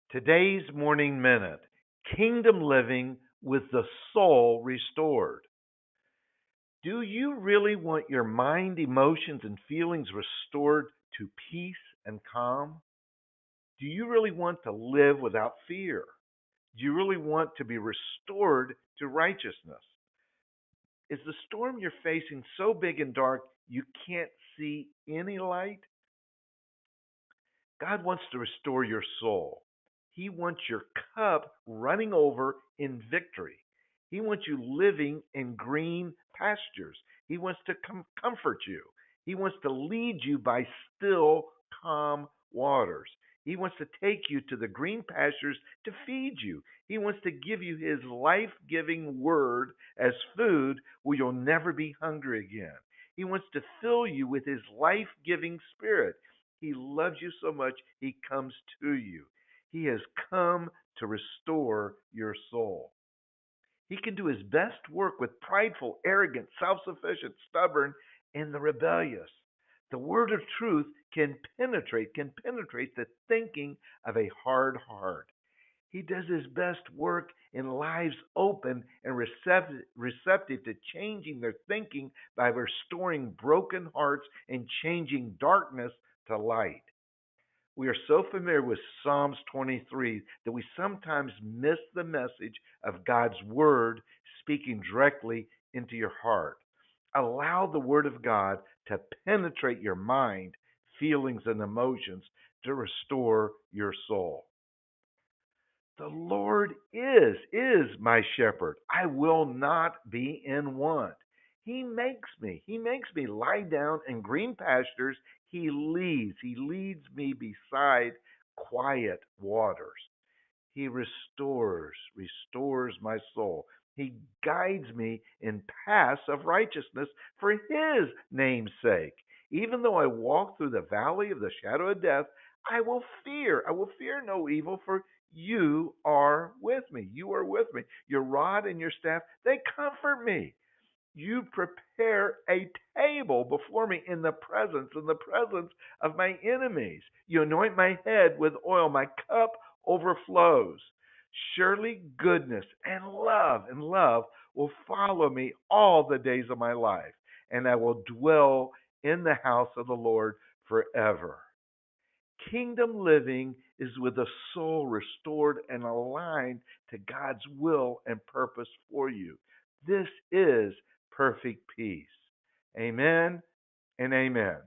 Today's Morning Minute: Kingdom Living with the Soul Restored. Do you really want your mind, emotions, and feelings restored to peace and calm? Do you really want to live without fear? Do you really want to be restored to righteousness? Is the storm you're facing so big and dark you can't see any light? God wants to restore your soul. He wants your cup running over in victory. He wants you living in green pastures. He wants to comfort you. He wants to lead you by still, calm waters. He wants to take you to the green pastures to feed you. He wants to give you His life giving word as food where you'll never be hungry again. He wants to fill you with His life giving spirit. He loves you so much, He comes to you. He has come to restore your soul. He can do His best work with prideful, arrogant, self sufficient, stubborn, and the rebellious. The word of truth can penetrate the thinking of a hard heart. He does His best work in lives open and receptive to changing their thinking by restoring broken hearts and changing darkness to light. We are so familiar with Psalms 23 that we sometimes miss the message of God's Word speaking directly into your heart. Allow the Word of God to penetrate your mind, feelings, and emotions to restore your soul. The Lord is my shepherd. I will not be in want. He makes me lie down in green pastures. He leads me beside quiet waters. He restores my soul. He guides me in paths of righteousness for His name's sake. Even though I walk through the valley of the shadow of death, I will fear no evil, for you are with me. You are with me. Your rod and your staff, they comfort me. You prepare a table before me in the presence of my enemies. You anoint my head with oil, my cup overflows. Surely goodness and love will follow me all the days of my life, and I will dwell in the house of the Lord forever. Kingdom living is with a soul restored and aligned to God's will and purpose for you. This is perfect peace. Amen and amen.